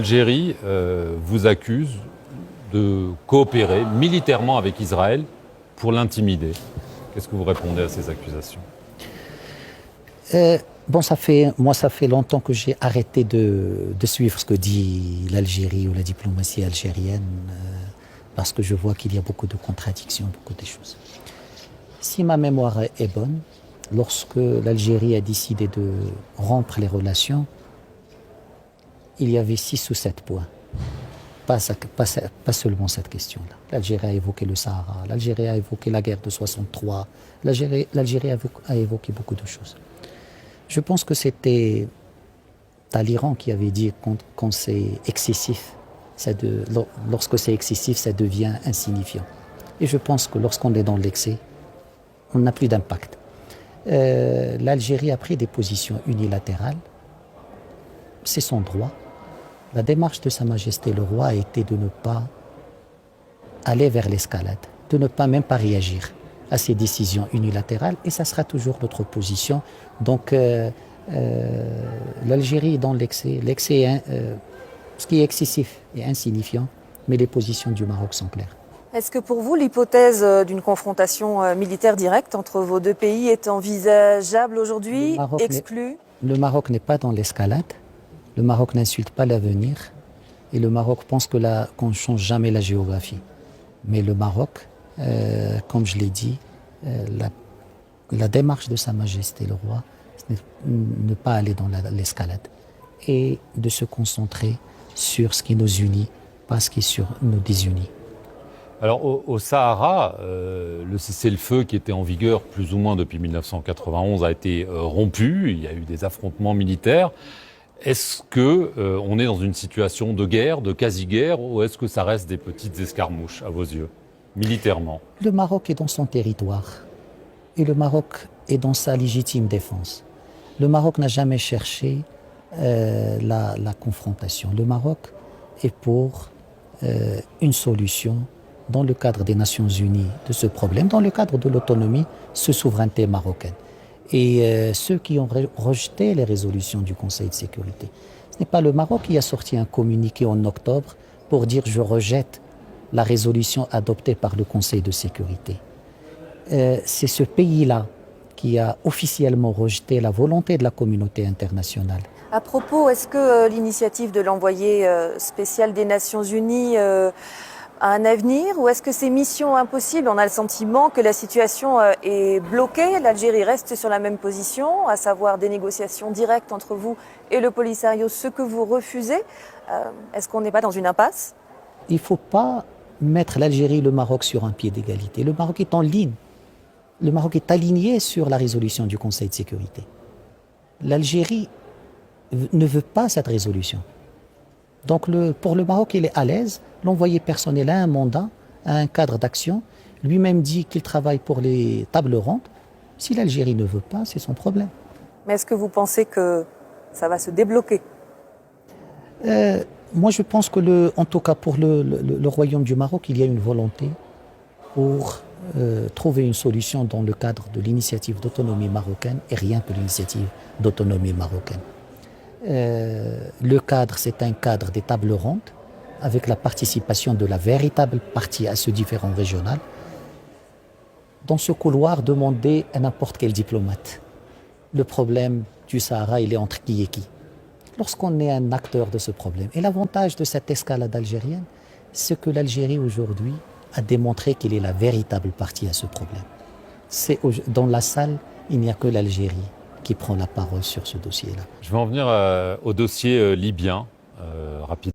l'Algérie vous accuse de coopérer militairement avec Israël pour l'intimider. Qu'est-ce que vous répondez à ces accusations? Bon, ça fait longtemps que j'ai arrêté de suivre ce que dit l'Algérie ou la diplomatie algérienne, parce que je vois qu'il y a beaucoup de contradictions, beaucoup de choses. Si ma mémoire est bonne, lorsque l'Algérie a décidé de rompre les relations, il y avait 6 ou 7 points. Pas seulement cette question-là. L'Algérie a évoqué le Sahara, l'Algérie a évoqué la guerre de 63, l'Algérie a évoqué beaucoup de choses. Je pense que c'était Talleyrand qui avait dit quand c'est excessif, lorsque c'est excessif, ça devient insignifiant. Et je pense que lorsqu'on est dans l'excès, on n'a plus d'impact. L'Algérie a pris des positions unilatérales, c'est son droit. La démarche de Sa Majesté le Roi a été de ne pas aller vers l'escalade, de ne pas même pas réagir à ces décisions unilatérales, et ça sera toujours notre position. Donc l'Algérie est dans l'excès. L'excès, ce qui est excessif et insignifiant, mais les positions du Maroc sont claires. Est-ce que pour vous, l'hypothèse d'une confrontation militaire directe entre vos deux pays est envisageable aujourd'hui, exclue? Le Maroc n'est pas dans l'escalade. Le Maroc n'insulte pas l'avenir. Et le Maroc pense qu'on ne change jamais la géographie. Mais le Maroc, comme je l'ai dit, la démarche de Sa Majesté le Roi, c'est ne pas aller dans l'escalade et de se concentrer sur ce qui nous unit, pas ce qui nous désunit. Alors au Sahara, le cessez-le-feu qui était en vigueur plus ou moins depuis 1991 a été rompu, il y a eu des affrontements militaires. Est-ce qu'on est dans une situation de guerre, de quasi-guerre, ou est-ce que ça reste des petites escarmouches à vos yeux, militairement? Le Maroc est dans son territoire et le Maroc est dans sa légitime défense. Le Maroc n'a jamais cherché la confrontation. Le Maroc est pour une solution dans le cadre des Nations Unies de ce problème, dans le cadre de l'autonomie, de souveraineté marocaine. Et ceux qui ont rejeté les résolutions du Conseil de sécurité, ce n'est pas le Maroc qui a sorti un communiqué en octobre pour dire « je rejette la résolution adoptée par le Conseil de sécurité ». C'est ce pays-là qui a officiellement rejeté la volonté de la communauté internationale. À propos, est-ce que l'initiative de l'envoyé spécial des Nations Unies a un avenir, ou est-ce que c'est mission impossible? On a le sentiment que la situation est bloquée, l'Algérie reste sur la même position, à savoir des négociations directes entre vous et le Polisario, ce que vous refusez. Est-ce qu'on n'est pas dans une impasse? Il ne faut pas mettre l'Algérie et le Maroc sur un pied d'égalité. Le Maroc est en ligne. Le Maroc est aligné sur la résolution du Conseil de sécurité. L'Algérie ne veut pas cette résolution. Donc pour le Maroc, il est à l'aise. L'envoyé personnel a un mandat, a un cadre d'action. Lui-même dit qu'il travaille pour les tables rondes. Si l'Algérie ne veut pas, c'est son problème. Mais est-ce que vous pensez que ça va se débloquer? Moi, je pense que, en tout cas pour le Royaume du Maroc, il y a une volonté pour trouver une solution dans le cadre de l'initiative d'autonomie marocaine, et rien que l'initiative d'autonomie marocaine. Le cadre, c'est un cadre des tables rondes, avec la participation de la véritable partie à ce différend régional. Dans ce couloir, demandez à n'importe quel diplomate. Le problème du Sahara, il est entre qui et qui. Lorsqu'on est un acteur de ce problème, et l'avantage de cette escalade algérienne, c'est que l'Algérie aujourd'hui a démontré qu'elle est la véritable partie à ce problème. Dans la salle, il n'y a que l'Algérie qui prend la parole sur ce dossier-là. Je vais en venir au dossier libyen rapidement.